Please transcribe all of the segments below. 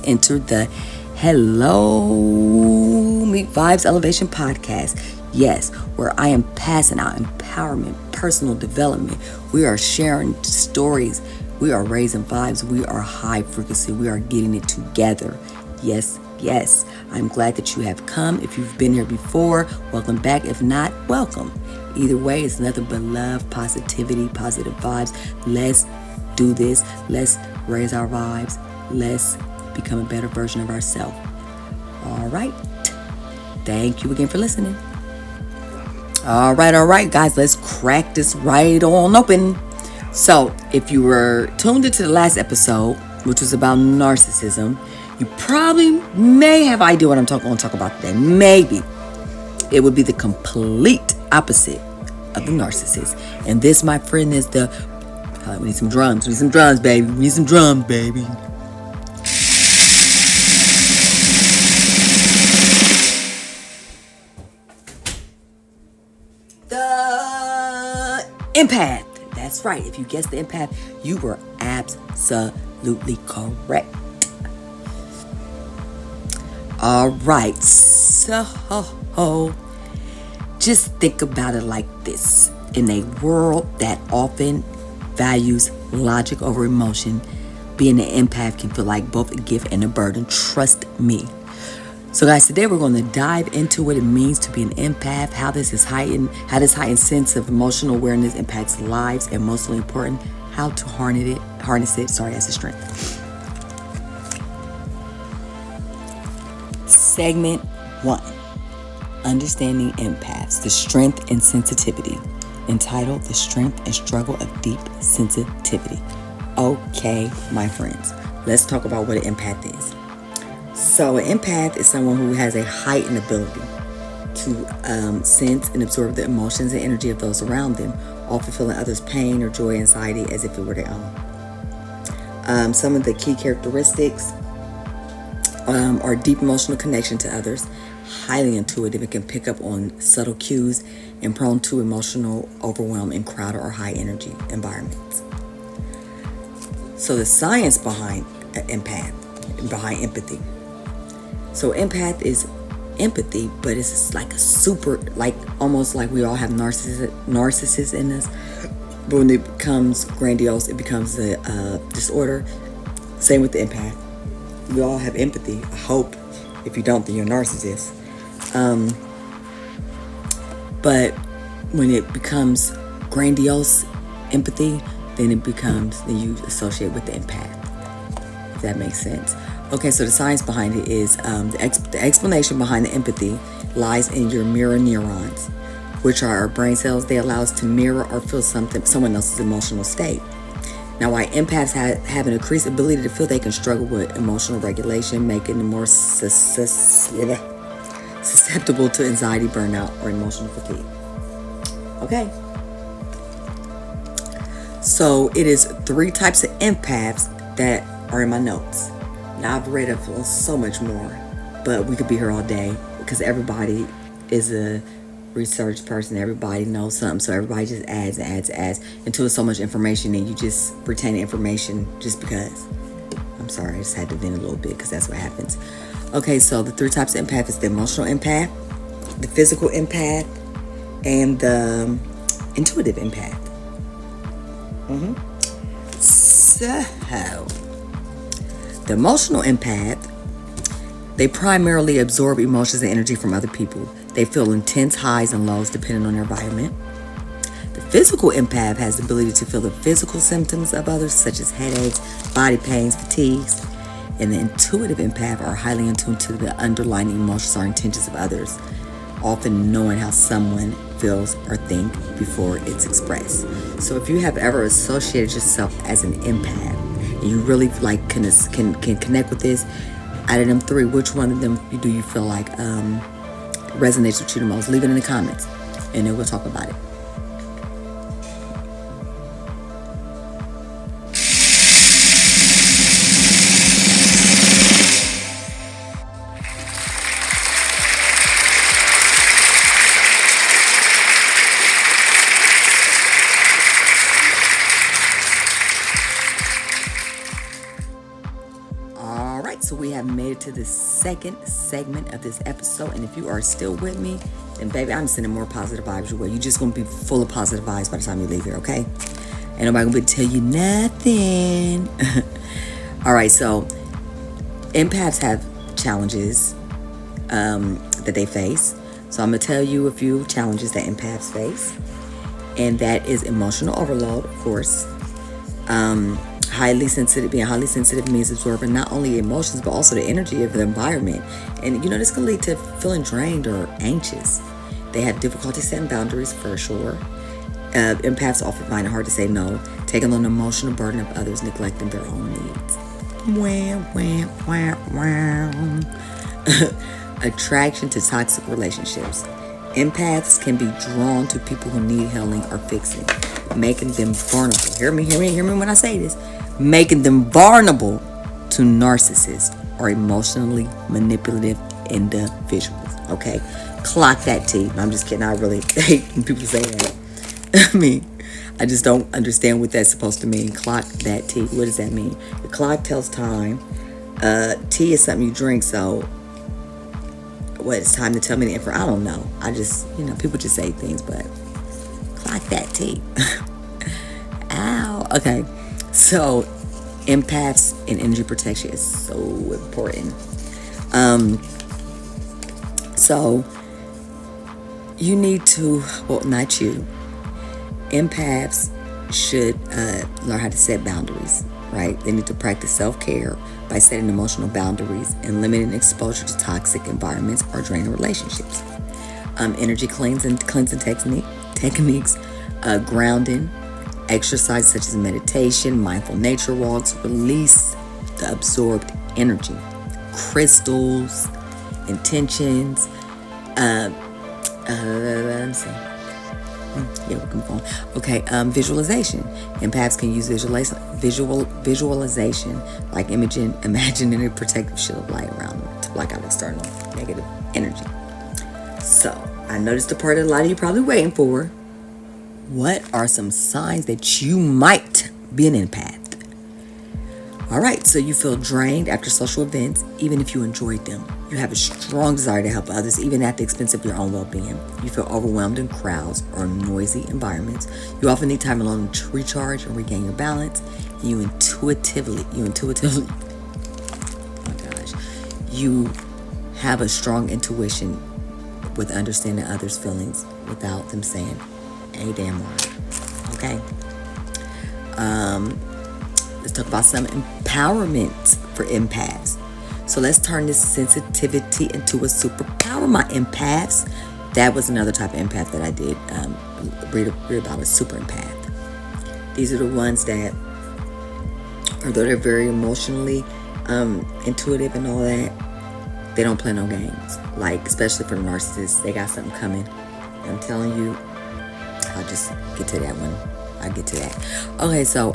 entered the Hello Meet Vibes Elevation podcast. Yes, where I am passing out empowerment, personal development. We are sharing stories. We are raising vibes. We are high frequency. We are getting it together. Yes. I'm glad that you have come. If you've been here before, welcome back. If not, welcome. Either way, it's nothing but love, positivity, positive vibes. Let's do this. Let's raise our vibes. Let's become a better version of ourselves. All right. Thank you again for listening. All right, guys. Let's crack this right on open. So, if you were tuned into the last episode, which was about narcissism, you probably may have idea what I'm going to talk about today. Maybe it would be the complete opposite of the narcissist. And this, my friend, is the we need some drums. We need some drums, baby. We need some drums, baby. The empath. That's right. If you guessed the empath, you were absolutely correct. All right, so just think about it like this. In a world that often values logic over emotion, being an empath can feel like both a gift and a burden. Trust me. So guys, today we're going to dive into what it means to be an empath, how this heightened sense of emotional awareness impacts lives, and most important, how to harness it as a strength. Segment 1, Understanding Empaths, the Strength and Sensitivity, entitled The Strength and Struggle of Deep Sensitivity. Okay, my friends, let's talk about what an empath is. So an empath is someone who has a heightened ability to sense and absorb the emotions and energy of those around them, often feeling others' pain or joy, anxiety as if it were their own. Some of the key characteristics are deep emotional connection to others, highly intuitive and can pick up on subtle cues, and prone to emotional overwhelm in crowded or high energy environments. So the science behind empath, behind empathy. So empath is empathy, but it's like a super, almost like we all have narcissists in us. But when it becomes grandiose, it becomes a disorder. Same with the empath. We all have empathy, I hope. If you don't, then you're a narcissist. But when it becomes grandiose empathy, then you associate with the empath. If that makes sense. Okay, so the science behind it is the explanation behind the empathy lies in your mirror neurons, which are our brain cells. They allow us to mirror or feel someone else's emotional state. Now, why empaths have an increased ability to feel, they can struggle with emotional regulation, making them more susceptible to anxiety, burnout, or emotional fatigue. Okay. So it is 3 types of empaths that are in my notes. Now, I've read up on so much more, but we could be here all day because everybody is a research person. Everybody knows something, so everybody just adds until it's so much information and you just retain the information just because. I'm sorry, I just had to vent a little bit because that's what happens. Okay, so the 3 types of empath is the emotional empath, the physical empath, and the intuitive empath. So the emotional empath, they primarily absorb emotions and energy from other people. They feel intense highs and lows depending on their environment. The physical empath has the ability to feel the physical symptoms of others, such as headaches, body pains, fatigues. And the intuitive empath are highly in tune to the underlying emotions or intentions of others, often knowing how someone feels or think before it's expressed. So if you have ever associated yourself as an empath, and you really can connect with this, out of them 3, which one of them do you feel like resonates with you the most? Leave it in the comments, and then we'll talk about it. So we we have made it to the second segment of this episode. And if you are still with me, then baby, I'm sending more positive vibes your way. You're just going to be full of positive vibes by the time you leave here, okay? Ain't nobody going to be able to tell you nothing. All right, so empaths have challenges that they face. So I'm going to tell you a few challenges that empaths face. And that is emotional overload, of course. Being highly sensitive means absorbing not only emotions, but also the energy of the environment. And, this can lead to feeling drained or anxious. They have difficulty setting boundaries, for sure. Empaths often find it hard to say no, taking on the emotional burden of others, neglecting their own needs. Attraction to toxic relationships. Empaths can be drawn to people who need healing or fixing, making them vulnerable. Hear me when I say this. Making them vulnerable to narcissists or emotionally manipulative individuals. Okay? Clock that T. I'm just kidding. I really hate when people say that. I just don't understand what that's supposed to mean. Clock that T. What does that mean? The clock tells time. Tea is something you drink, so it's time to tell me the info. I don't know. I just, people just say things, but clock that T. Ow. Okay. So, empaths and energy protection is so important. So, you need to, not you. Empaths should learn how to set boundaries, right? They need to practice self-care by setting emotional boundaries and limiting exposure to toxic environments or draining relationships. Energy cleansing techniques, grounding, exercise such as meditation, mindful nature walks, release the absorbed energy. Crystals, intentions, let me see. Yeah, we can go on. Okay, visualization. Empaths can use visualization, like imagining a protective shield of light around them to block out external negative energy. So, I noticed the part that a lot of you probably waiting for. What are some signs that you might be an empath? All right, so you feel drained after social events, even if you enjoyed them. You have a strong desire to help others, even at the expense of your own well-being. You feel overwhelmed in crowds or noisy environments. You often need time alone to recharge and regain your balance. You intuitively, you have a strong intuition with understanding others' feelings without them saying a damn word. Okay? Let's talk about some empowerment for empaths. So let's turn this sensitivity into a superpower, my empaths. That was another type of empath that I did read about, a super empath. These are the ones that, although they're very emotionally intuitive and all that, they don't play no games. Like, especially for the narcissists, they got something coming. And I'm telling you, I'll just get to that one. I'll get to that. Okay, so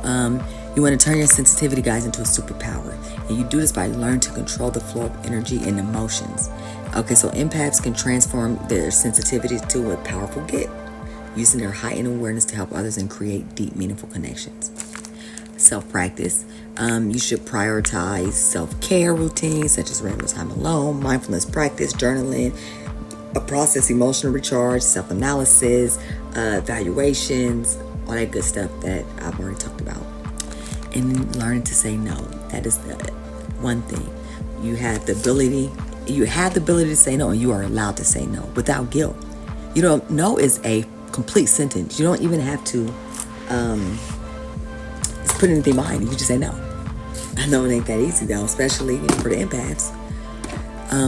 you want to turn your sensitivity, guys, into a superpower. And you do this by learning to control the flow of energy and emotions. Okay, so empaths can transform their sensitivity to a powerful gift, using their heightened awareness to help others and create deep, meaningful connections. Self-practice. You should prioritize self-care routines, such as regular time alone, mindfulness practice, journaling, process emotional recharge, self-analysis, evaluations, all that good stuff that I've already talked about. And learning to say no. That is the one thing. You have the ability to say no, and you are allowed to say no without guilt. No is a complete sentence. You don't even have to put anything behind it. You can just say no. I know it ain't that easy though, especially for the empaths.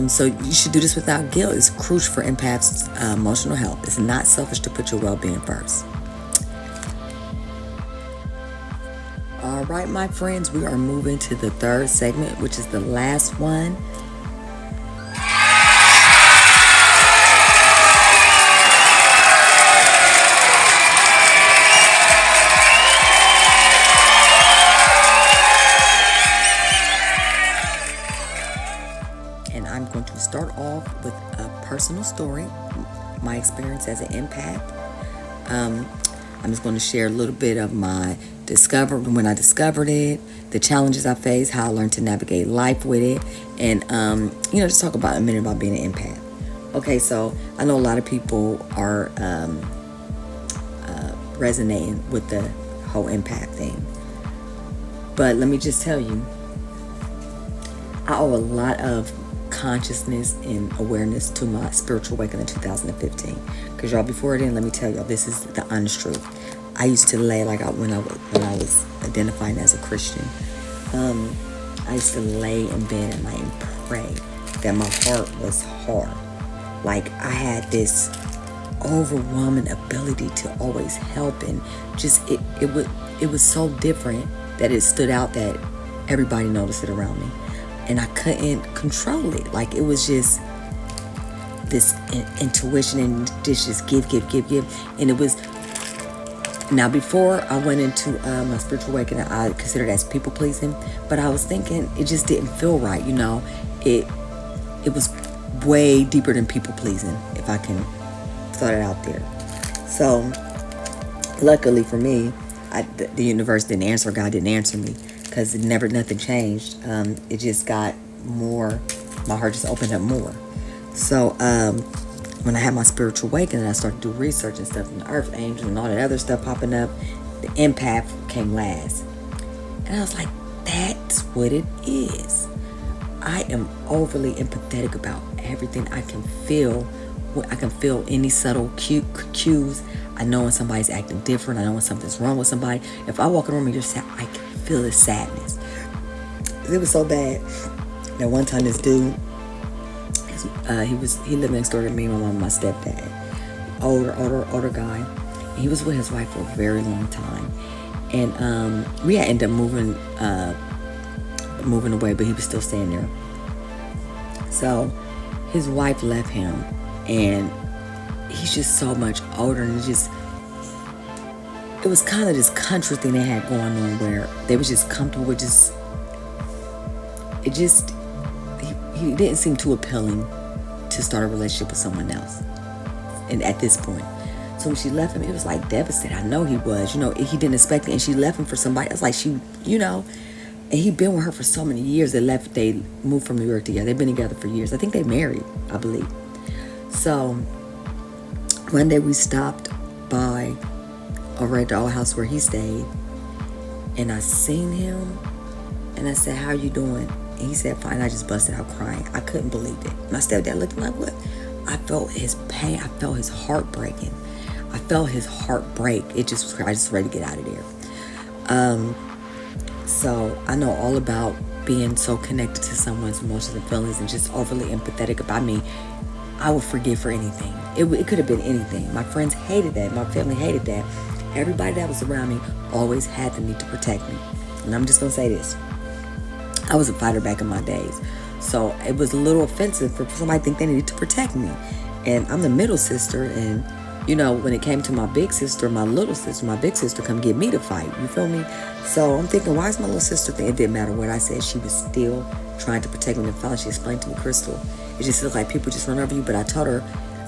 So you should do this without guilt. It's crucial for empaths' emotional health. It's not selfish to put your well-being first. All right, my friends, we are moving to the third segment, which is the last one. And I'm going to start off with a personal story, my experience as an empath. I'm just going to share a little bit of my when I discovered it, the challenges I face, how I learned to navigate life with it, and just talk about a minute about being an empath. Okay, so I know a lot of people are resonating with the whole empath thing, but let me just tell you, I owe a lot of consciousness and awareness to my spiritual awakening in 2015. Because y'all, before then, let me tell y'all, this is the honest truth. I used to lay when I was identifying as a Christian. I used to lay in bed at night and pray that my heart was hard. Like I had this overwhelming ability to always help, and just it was so different that it stood out that everybody noticed it around me. And I couldn't control it. Like it was just this intuition and just give. And it was, now before I went into my spiritual awakening, I considered it as people pleasing, but I was thinking it just didn't feel right. It was way deeper than people pleasing, if I can throw it out there. So luckily for me, the universe didn't answer, God didn't answer me. Because nothing changed. It just got more, my heart just opened up more. So when I had my spiritual awakening, I started to do research and stuff, and the earth angel and all that other stuff popping up. The empath came last. And I was like, that's what it is. I am overly empathetic about everything. I can feel any subtle cues. I know when somebody's acting different. I know when something's wrong with somebody. If I walk in a room and you're sad, I can feel the sadness. It was so bad that one time this dude, he lived next door to me, my mom and my stepdad. Older guy. And he was with his wife for a very long time. And we had ended up moving away, but he was still staying there. So his wife left him, and he's just so much older, and it was kind of this country thing they had going on where they was just comfortable with he didn't seem too appealing to start a relationship with someone else. And at this point, so when she left him, it was like devastating. I know he was, he didn't expect it, and she left him for somebody else. Like and he'd been with her for so many years. They moved from New York together. They've been together for years. I think they married, I believe. So one day we stopped by over at the old house where he stayed, and I seen him, and I said, "How are you doing?" And he said, "Fine." I just busted out crying. I couldn't believe it. My stepdad looked at me like, "What?" I felt his pain. I felt his heart breaking. I felt his heart break. It just was, I just ready to get out of there. So I know all about being so connected to someone's emotions and feelings, and just overly empathetic about me. I would forgive for anything. It could have been anything. My friends hated that. My family hated that. Everybody that was around me always had the need to protect me. And I'm just going to say this. I was a fighter back in my days. So it was a little offensive for somebody to think they needed to protect me. And I'm the middle sister. And, when it came to my big sister, my little sister, my big sister come get me to fight. You feel me? So I'm thinking, why is my little sister thing? It didn't matter what I said. She was still trying to protect me. And finally, she explained to me, "Crystal, it just looked like people just run over you." But I told her,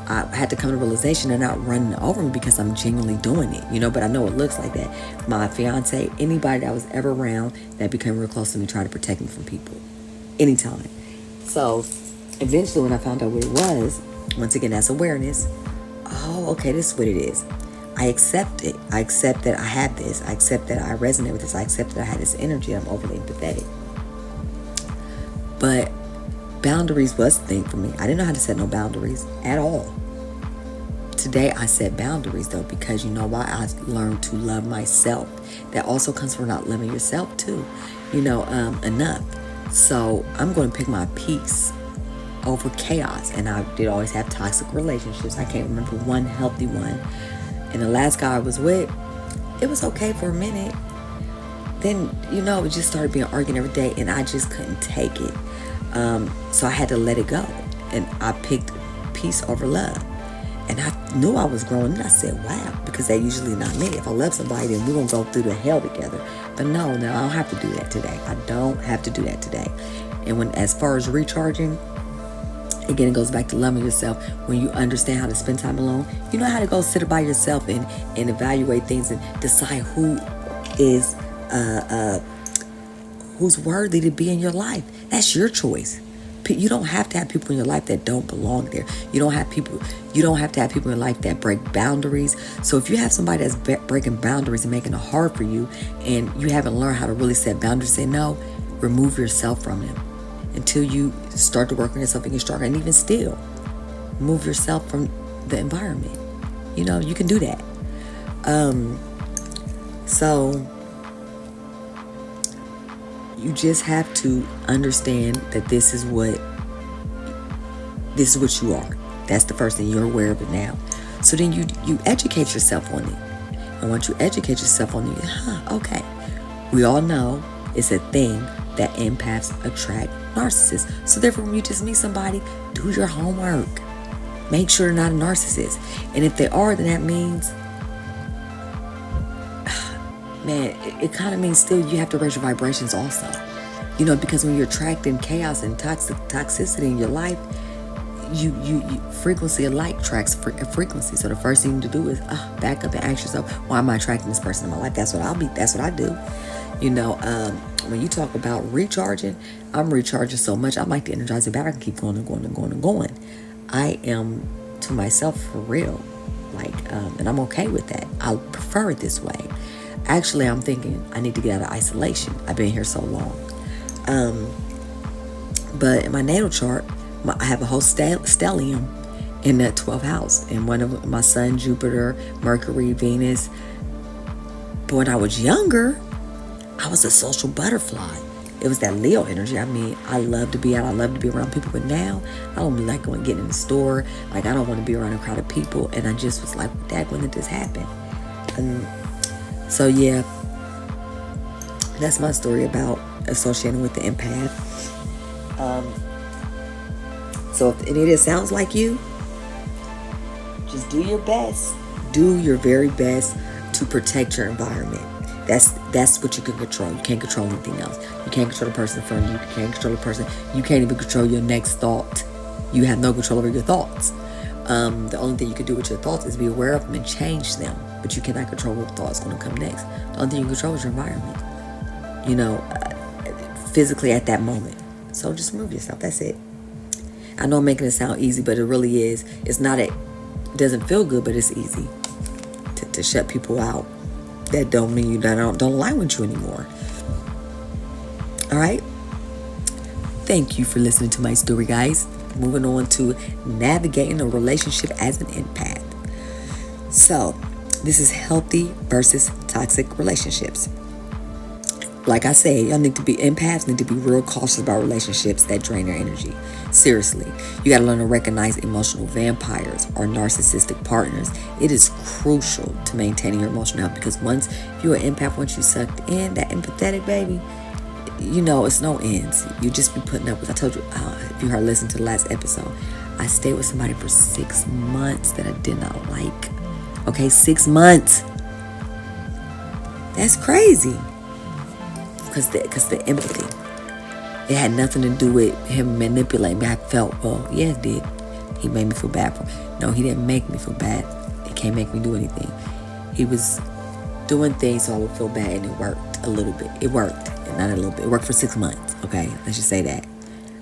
I had to come to realization they're not running over me because I'm genuinely doing it, but I know it looks like that. My fiance, anybody that was ever around that became real close to me tried to protect me from people. Anytime. So eventually when I found out what it was, once again, that's awareness. Oh, okay, this is what it is. I accept it. I accept that I have this. I accept that I resonate with this. I accept that I had this energy. I'm overly empathetic. But boundaries was the thing for me. I didn't know how to set no boundaries at all. Today I set boundaries though, because you know why? I learned to love myself. That also comes from not loving yourself too, enough. So I'm going to pick my peace over chaos. And I did always have toxic relationships. I can't remember one healthy one. And the last guy I was with, it was okay for a minute. Then, it just started being arguing every day, and I just couldn't take it. So I had to let it go. And I picked peace over love. And I knew I was growing, and I said, wow, because that's usually not me. If I love somebody, then we're going to go through the hell together. But no, I don't have to do that today. I don't have to do that today. And as far as recharging, again, it goes back to loving yourself. When you understand how to spend time alone, you know how to go sit by yourself and evaluate things and decide who who's worthy to be in your life. That's your choice. You don't have to have people in your life that don't belong there. You don't have to have people in your life that break boundaries. So if you have somebody that's breaking boundaries and making it hard for you, and you haven't learned how to really set boundaries, say no, remove yourself from them until you start to work on yourself and get stronger. And even still, move yourself from the environment. You can do that. So you just have to understand that this is what you are. That's the first thing. You're aware of it now. So then you educate yourself on it. And once you educate yourself on it, okay. We all know it's a thing that empaths attract narcissists. So therefore, when you just meet somebody, do your homework. Make sure they're not a narcissist. And if they are, then that means, man, it kind of means still you have to raise your vibrations also. Because when you're attracting chaos and toxicity in your life, you frequency alike tracks frequency. So the first thing to do is back up and ask yourself, why am I attracting this person in my life? That's what I do. When you talk about recharging, I'm recharging so much. I'm like the Energizer battery. I can keep going and going and going and going. I am to myself for real. And I'm okay with that. I prefer it this way. Actually, I'm thinking I need to get out of isolation. I've been here so long. But in my natal chart, I have a whole stellium in that 12th house. And one of my sun, Jupiter, Mercury, Venus. But when I was younger, I was a social butterfly. It was that Leo energy. I mean, I love to be out. I love to be around people. But now, I don't like getting in the store. I don't want to be around a crowd of people. And I just was like, Dad, when did this happen? So, yeah. That's my story about associating with the empath. So if any of this sounds like you, just do your best. Do your very best to protect your environment. That's what you can control. You can't control anything else. You can't control the person in front of you. You can't control the person. You can't even control your next thought. You have no control over your thoughts. The only thing you can do with your thoughts is be aware of them and change them. But you cannot control what thoughts going to come next. The only thing you can control is your environment. Physically at that moment. So just remove yourself. That's it. I know I'm making it sound easy, but it really is. It's not. It doesn't feel good, but it's easy to shut people out. That don't mean you don't align with you anymore. All right. Thank you for listening to my story, guys. Moving on to navigating a relationship as an empath. So, this is healthy versus toxic relationships. Like I say, empaths need to be real cautious about relationships that drain their energy. Seriously, you got to learn to recognize emotional vampires or narcissistic partners. It is crucial to maintaining your emotional health because if you're an empath, once you sucked in, that empathetic baby, it's no ends. You just be putting up with. I told you, if you listen to the last episode, I stayed with somebody for 6 months that I did not like. Okay, 6 months. That's crazy. Because the empathy, it had nothing to do with him manipulating me. I felt, yeah, it did. He made me feel bad for him. No, he didn't make me feel bad. He can't make me do anything. He was doing things so I would feel bad, and it worked a little bit. It worked, not a little bit. It worked for 6 months. Okay, let's just say that.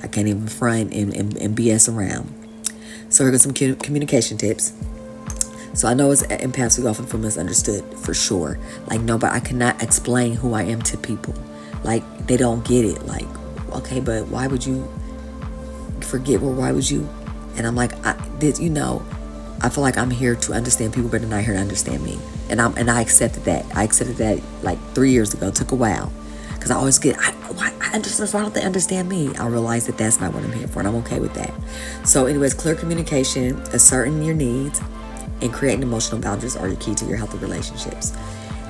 I can't even front and BS around. So here go some communication tips. So I know as empaths we often feel misunderstood, for sure. But I cannot explain who I am to people. They don't get it. Okay, but why would you forget? Or why would you? And I'm I feel like I'm here to understand people, but they're not here to understand me. And I accepted that. I accepted that 3 years ago. It took a while. Because I always get, why don't they understand me? I realized that that's not what I'm here for, and I'm okay with that. So anyways, clear communication, asserting your needs, and creating emotional boundaries are your key to your healthy relationships.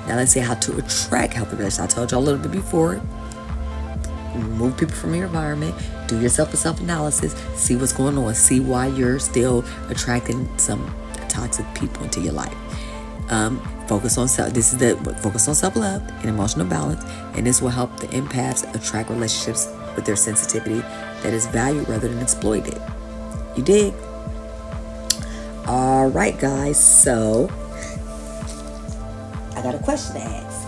Now let's see how to attract healthy relationships. I told you a little bit before. Remove people from your environment. Do yourself a self-analysis. See what's going on. See why you're still attracting some toxic people into your life. Focus on self-love and emotional balance, and this will help the empaths attract relationships with their sensitivity that is valued rather than exploited. You dig? All right, guys. So I got a question to ask.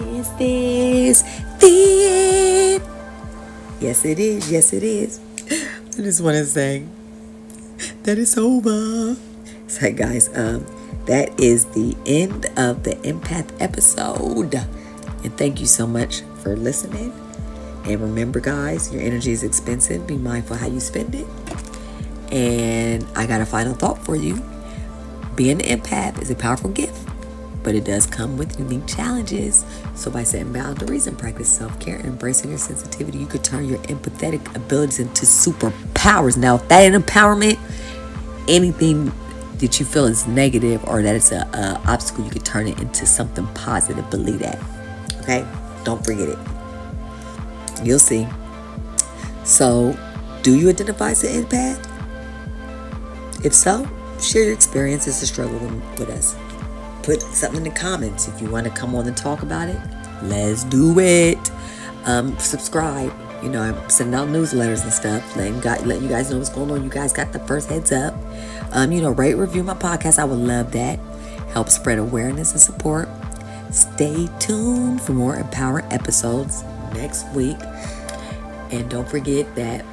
Is this the end? Yes, it is. Yes, it is. I just want to say that it's over. So, guys, that is the end of the empath episode. And thank you so much for listening. And remember, guys, your energy is expensive. Be mindful how you spend it. And I got a final thought for you. Being an empath is a powerful gift, but it does come with unique challenges. So by setting boundaries and practice self-care and embracing your sensitivity, you could turn your empathetic abilities into superpowers. Now, if that ain't empowerment, anything that you feel is negative or that it's a obstacle, you could turn it into something positive. Believe that. Okay? Don't forget it. You'll see. So, do you identify as an empath? If so, share your experiences to struggle with us. Put something in the comments if you want to come on and talk about it. Let's do it. Subscribe. You know, I'm sending out newsletters and stuff, letting you guys know what's going on. You guys got the first heads up. Rate, review my podcast. I would love that. Help spread awareness and support. Stay tuned for more empowering episodes next week. And don't forget that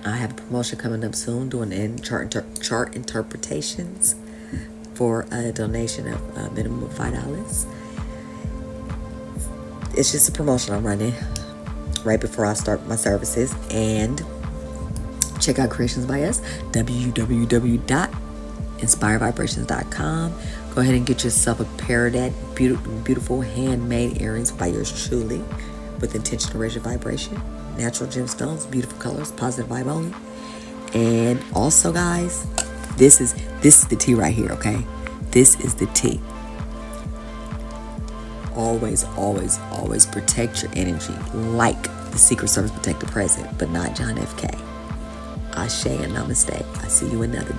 I have a promotion coming up soon, doing chart interpretations for a donation of a minimum of $5. It's just a promotion I'm running right before I start my services. And check out Creations by Us, www.inspiredvibrations.com. Go ahead and get yourself a pair of that beautiful handmade earrings by yours truly, with intention to raise your vibration. Natural gemstones, beautiful colors, positive vibe only. And also, guys, this is the tea right here, okay? This is the tea. Always, always, always protect your energy like the Secret Service protect the president, but not John F. K. Ashe and namaste. I see you another.